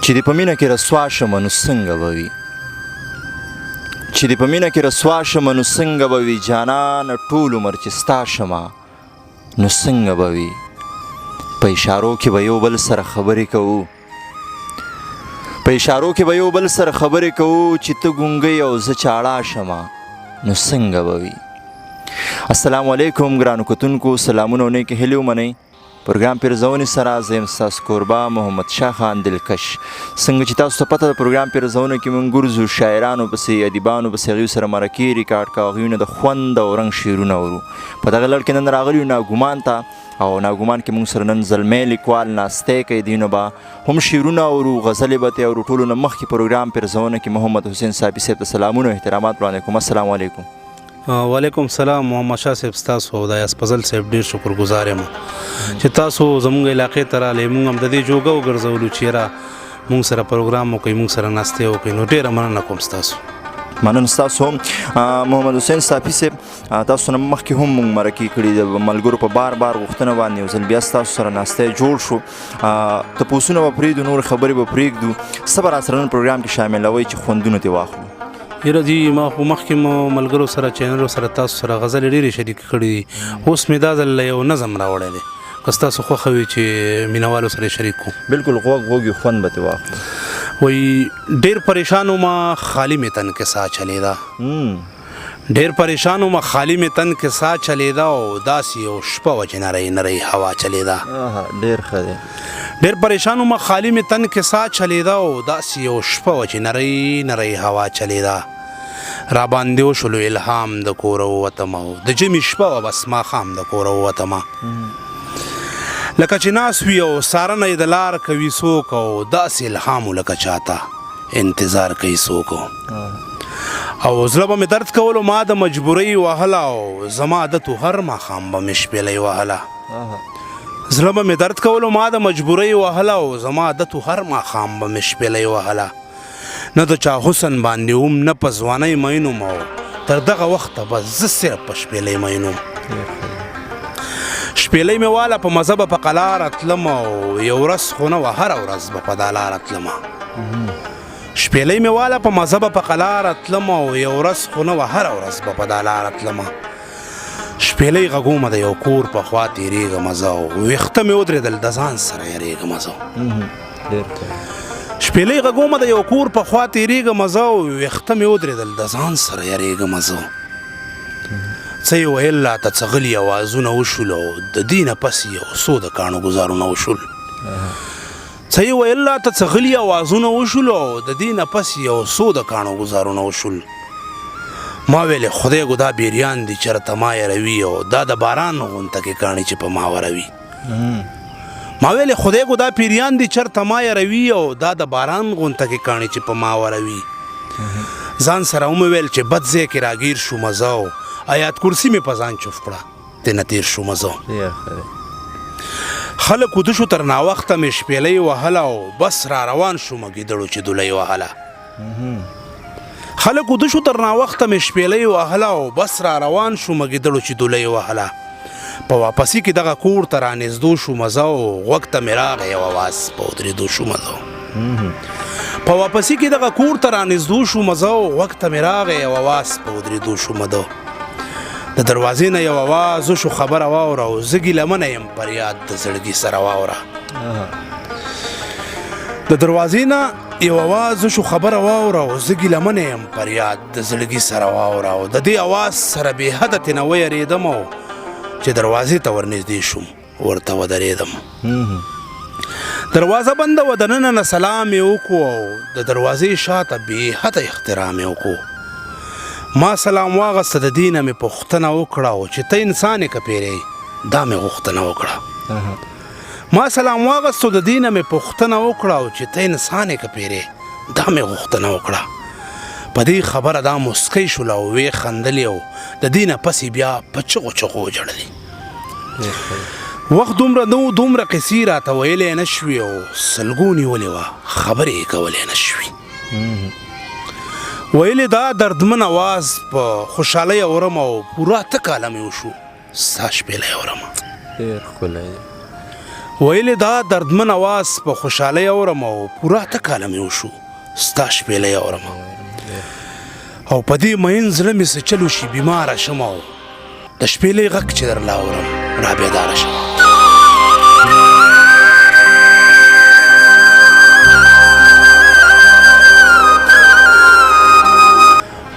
چې دې په مینه کې رسوا شمه نو څنګه به وي چې دې په مینه کې رسوا شمه نو څنګه به وي جانانه ټول عمر چې ستا شمه نو څنګه به وي په اشارو کې به یو بل سره خبرې کوو په اشارو کې به یو بل سره خبرې کوو چې ته ګونګی او زه چاړه شمه نو څنګه به وي السلام علیکم ګرانو کتونکو سلامونه او نیکې هیلې ومنئ پروګرام پیرزونې سره زه یم ستاسو کوربه محمد شاه خان دلکش څنګه چې تاسو ته پته د پروګرام پیرزونه کې موږ ګرځو شاعرانو پسې ادیبانو پسې هغوی سره مرکې ریکارډ کوو هغوی نه د خوند او رنګ شعرونه اورو په دغه لړ کې نن راغلي یو ناګومان ته او ناګومان کې موږ سره نن زلمی لیکوال ناستی کوي دوی نه به هم شعرونه اورو غزلې به ترې اورو ټولو نه مخکې پروګرام پیرزونه کې محمد حسین صافي صاحب ته سلامونه او احترامات وړاندې کوم السلام علیکم وعلیکم سلام محمد شاه صاحب ستاسو او د اسپزل صاحب ډېر شکرګزار یم چې تاسو زموږ علاقې ته راغلئ موږ هم د دې جوګه وګرځولو چې یاره موږ سره پروګرام وکړئ موږ سره ناستې وکړئ نو ډېره مننه کوم ستاسو مننه ستاسو هم محمد حسین صافي صاحب تاسو نه مخکې هم موږ مرکې کړي د ملګرو په بار غوښتنه باندې یو ځل بیا ستاسو سره ناستی جوړ شو تپوسونه به پرېږدو نور خبرې به پرېږدو څه به راسره نن پروګرام کې شاملوئ چې خوندونه ترې واخلو یره جی ما خو مخکې ملګرو سره چینلو سره تاسو سره غزلې ډېرې شریکې کړي دي اوس مې دا ځل یو نظم راوړی دی که ستاسو خوښه وي چې مینهوالو سره شریک کړو بالکل غوږ خوند به ترې واخلو وایي ډېر پریشان ومه خالي مې تن کې ساه چلېده ډېر پریشان ومه خالي مې تن کې ساه چلېده او داسې یو شپه وه چې نری هوا چلېده ډېر ښه دی ډېر پریشان ومه خالي مې تن کې ساه چلېده او داسې یو شپه وه چې نری هوا چلېده را باندې وشولو الهام د کوره ووتمه او د ژمي شپه وه بس ماښام د کوره ووتمه لکه چې ناست وي او څارنه یې د لار کوي څوک او داسې الهام لکه چاته انتظار کوي څوک او زړه به مې درد کولو ما د مجبورۍ وهله او زما عادت هر ماښام به مې شپېلۍ وهله زړه به مې درد کولو ما د مجبورۍ وهله او زما عادت هر ماښام به مې شپېلۍ وهله نه د چا حسن باندې وم نه په ځوانۍ مینوم او تر دغه وخته به زه صرف په شپېلۍ مینوم شپېلۍ مې واله په مزه به په قلار تلم او یو ورځ خو نه وه هره ورځ به په دا لاره تلمه شپېلۍ مې واله په مزه به په قلار تلم او یو ورځ خو نه وه هره ورځ به په دا لاره تلمه شپېلۍ غږومه د یو کور په خوا تېرېږمه زه او ویښته مې ودرېدل د ځان سره یېرېږمه زه شپېلۍ غږومه د یو کور په خوا تېرېږمه زه او ویښته مې ودرېدل د ځان سره یېرېږمه زه څه یې ویل راته څه غلي اوازونه وشول او د دې نه پس یو څو د کاڼو ګزارونه وشول څه یې ویل راته څه غلي اوازونه وشول او د دې نه پس یو څو د کاڼو ګزارونه وشول ما ویلې خدای ګو دا بیریان دي چېرته ما یروي او دا د باران غونته کې کاڼي چې په ما وروي ما ویلې خدای ګو دا پیریان دي چېرته ما یروي او دا د باران غونته کې کاڼي چې په ما وروي ځان سره ومې ویل چې بد ځای کې راګیر شومه زه او آیات کرسي مې په ځان چوف کړه تېنه تېر شومه زه خلک وده شو تر ناوخته مې شپېلۍ وهله او بس را روان شومه ګیدړو چې دولۍ وهله خلک وده شو تر ناوخته مې شپېلۍ وهله او بس را روان شومه ګیدړو چې دولۍ وهله په واپسي کې دغه کور ته رانږدو شومه زه او غوږ ته مې راغی یو اواز په ودرېدو شومه زه په واپسي کې دغه کور ته رانږدو شومه زه او غوږ ته مې راغی یو اواز په ودرېدو شومه ده د دروازې نه یو اواز وشو خبره واوره او زه ګیلمنه یم پر یاد د زړګي سره واوره د دروازې نه یو اواز وشو خبره واوره او زه ګیلمنه یم پر یاد د زړګي سره واوره او د دې اواز سره بې حده تېنه ویرېدم او چې دروازې ته ورنږدې شوم ورته ودرېدم دروازه بنده وه دننه نه سلام یې وکړو او د دروازې شاته بې حده احترام یې وکړو ما سلام واغسته د دې نه مې پوښتنه وکړه او چې ته انسان یې که پیری دا مې غوښتنه وکړه ما سلام واغستو د دې نه مې پوښتنه وکړه او چې ته انسان یې که پیری دا مې غوښتنه وکړه په دې خبره دا مسکی شوله او ویې خندلې او د دې نه پسې بیا په چغو چغو وژړلې وخت دومره نه و دومره قیسې راته ویلی نه شوې او سلګو نیولې وه خبرې یې کولی نه شوې ویلې دا دردمن اواز په خوشحالۍ اورم او پوره اته کاله مې وشو ستا شپېلی اورم ډېر ښکلی دی ویلې دا دردمن اواز په خوشحالۍ اورم او پوره اته کاله مې وشو ستا شپېلۍ اورم او په دې مین زړه مې څه چل وشي بیماره شم او د شپېلۍ غږ چې درله اورم را بیداره شم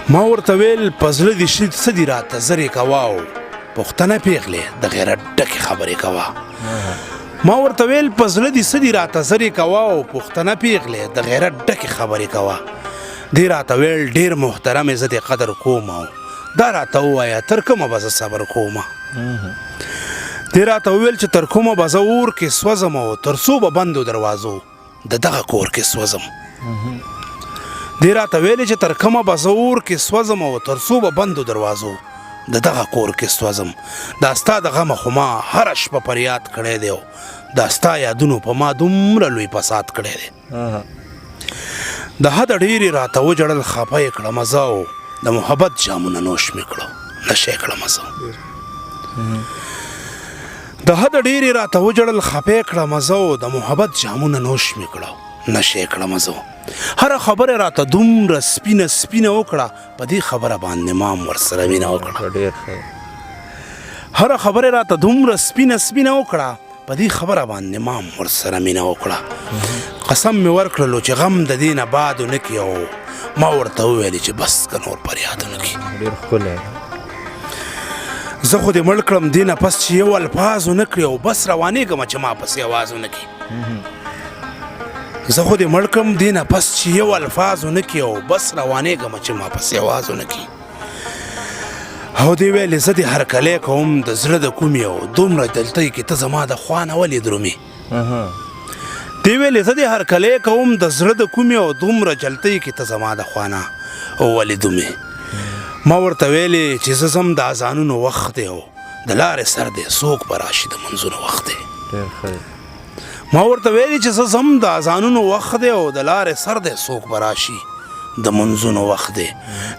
ما ورته ویل په زړه دې څه دي راته زر یې کوه او پوښتنه پېغلې د غیرت ډکې خبرې کوه ما ورته ویل په زړه دې څه دي راته زر یې کوه او پوښتنه پېغلې د غیرت ډکې خبرې کوه دې راته ویل ډېر محترم یې زه دې قدر کوم او دا راته ووایه تر کومه به زه صبر کومه دې راته وویل چې تر کومه به زه اور کې سوځم او تر څو به بندو دروازو د دغه کور کې سوځم دې راته ویلې چې تر کومه به زه اور کې سوځم او تر څو به بندو دروازو د دغه کور کې سوځم دا ستا د غمه خو ما هره شپه فریاد کړی دی او دا ستا یادونو په ما دومره لوی فساد کړی دی د حده ډېرې راته وجړل خفه یې کړمه زه او د محبت جامونه نوش مې کړو نشه یې کړمه زه د حده ډېرې راته وجړل خفه یې کړمه زه او د محبت جامونه نوش مې کړو نشه یې کړمه زه هره خبره راته دومره سپینه سپینه وکړه په دې خبره باندې ما هم ورسره مینه وکړه هره خبره راته دومره سپینه سپینه وکړه په دې خبره باندې ما هم ورسره مینه وکړه قسم مې ورکړلو چې غم د دې نه باد ونه کړي او ما ورته وویلې چې بس که نور فریاد ونه کړي زه خو دې مړ کړم دې نه پس چې یو الفاظ ونه کړي او بس روانېږم چې ما پسې اواز ونه کړي زه خو دې مړ کړم دې نه پس چې یو الفاظ ونه کړي او بس روانېږم چې ما پسې اواز ونه کړي او دې ویلې زه دې هرکلی کوم د زړه د کومې او دومره دلتۍ کې ته زما د خوا نه ولې درومې دې ویلې زه دې هرکلی کوم د زړه د کومې او دومره جلتۍ کې ته زما د خوا نه ولې دومې ما ورته ویلې چې زه ځم د اذانونو وخت دی او د لارې سر دی څوک به راشي د منځونو وخت دی ما ورته ویلې چې زه ځم د اذانونو وخت دی او د لارې سر دی څوک به راشي د منځونو وخت دی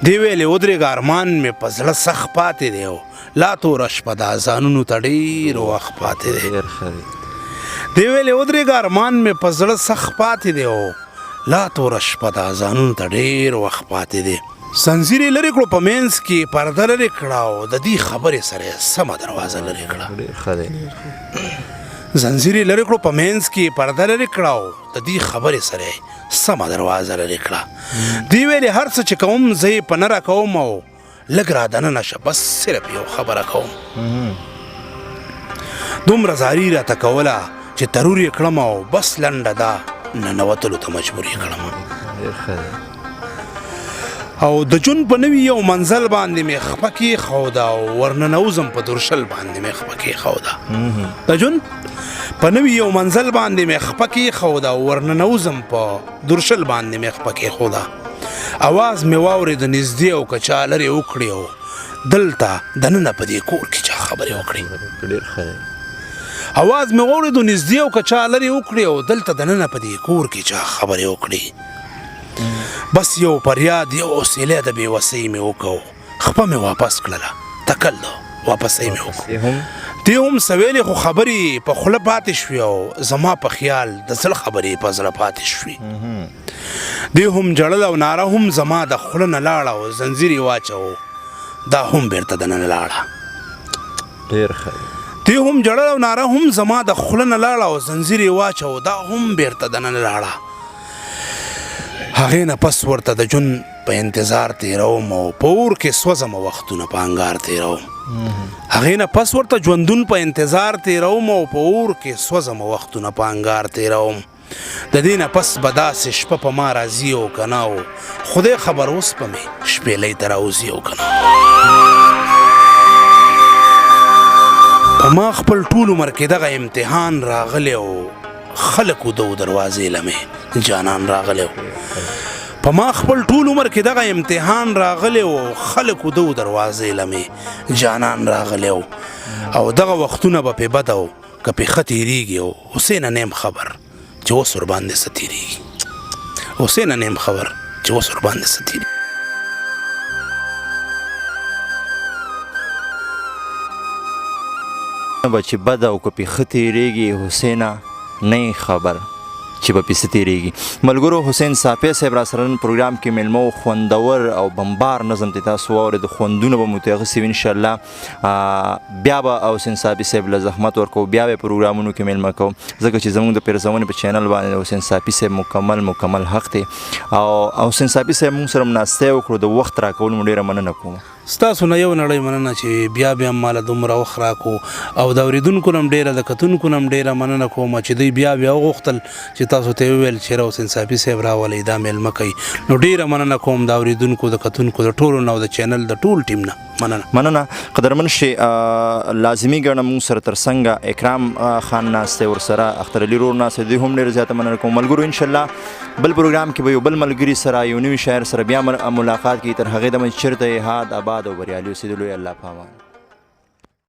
دې ویلې ودرېږه ارمان مې په زړه سخت پاتې دی او لا توره شپه د اذانونو ته ډېر وخت پاتې دی دې ویلې ودرېږه ارمان مې په زړه سخت پاتې دی او لا توره شپه د اذانونو ته ډېر وخت پاتې دی زنځیر یې لرې کړو په منځ کې پرده لرې کړه او د دې خبرې سره یې سمه دروازه لرې کړه زنځیر یې لرې کړو په منځ کې پرده لرې کړه او د دې خبرې سره یې سمه دروازه لرې کړه دې ویلې هر څه چې کوم زه یې په نه راکوم او لږ را دننه شه بس صرف یو خبره کوم دومره زاري راته کوله چې ترور یې کړم او بس لنډه ده ننوتلو ته مجبور یې کړم او د جون په نوي یو منزل باندې مې خپه کېښوده او ورننوځم په درشل باندې مې خپه کېښوده د جون په نوي یو منزل باندې مې خپه کېښوده او ورننوځم په درشل باندې مې خپه کېښوده اواز مې واورېد نږدې او که چا لرې وکړې او دلته دننه په دې کور کې چا خبرې وکړې اواز مې واورېد نږدې او که چا لرې وکړې او دلته دننه په دې کور کې چا خبرې وکړې بس یو فریاد یو اوسیلی د بېوسۍ مې وکړو خپه مې واپس کړله تکل واپسۍ مې وکړو دې هم څه ویلې خو خبرې په خوله پاتې شوې او زما په خیال د زړه خبرې په زړه پاتې شوې دې هم جړل او ناره هم زما د خوله نه لاړه او زنځیر یې واچو دا هم بیرته دننه لاړه دې هم جړل او ناره هم زما د خوله نه لاړه او زنځیر یې واچو دا هم بیرته دننه لاړه هغې نه پس ورته د جون په انتظار تیروم او په اور کې سوځم وختونه په انګار تیروم هغې نه پس ورته ژوندون په انتظار تیروم او په اور کې سوځم وختونه په انګار تیروم د دې نه پس به داسې شپه په ما راځي او که نه او خدای خبر اوس به مې شپېلۍ ته راوځي او که نه په ما خپل ټول عمر کې دغه امتحان راغلی او خلکو دو دروازې لمې جانان راغلی په ما خپل ټول عمر کې دغه امتحان راغلی او خلکو دو دروازې لمې جانان راغلی او دغه وختونه به پې بده او که پې ښه تېرېږي او حسینه نیم خبر چې اوس ورباندې څه تېرېږي حسینه نیم خبر چې اوس ورباندې څه تېرېږي به چې بد او که پې ښه تېرېږي حسینه نه خبر چې به پې څه تېرېږي. ملګرو حسین صافی صاحب را سره نن پروګرام کې میلمه و. خوندور او بمبار نظم ته تاسو واورېد، خوندونه به مو ترې اخیستي وي انشاءالله. بیا به حسین صافی صاحب له زحمت ورکوو، بیا به یې پروګرامونو کې میلمه کوو، ځکه چې زموږ د پیرزونې په چینل باندې حسین صافی صاحب مکمل حق دی. او حسین صافی صاحب موږ سره مناسته وکړو، د وخت راکولو مو ډېره مننه کوم. ستاسو نه یو نړۍ مننه چې بیا ماله دومره وخت راکو، او د اورېدونکو نه هم ډېره، د کتونکو نه هم ډېره مننه کوم چې دوی بیا وغوښتل چې تاسو ته یې وویل چې حسین صافی صاحب راولئ دا میلمه کوي. نو ډېره مننه کوم د اورېدونکو، د کتونکو، د ټولو نه او د چینل د ټول ټیم نه مننه. قدرمن شي لازمي ګڼم موږ سره تر څنګه اکرام خان ناست دی، ورسره اختر علي رور ناست دی، دوی هم ډېره زیاته مننه کوم. ملګرو انشاءالله بل پروګرام کې به یو بل ملګري سره، یو نوي شاعر سره بیا ملاقات کیږي. تر هغې دمه چېرته یې ښاد، آباد او بریالي اوسېدلو. الله په امان.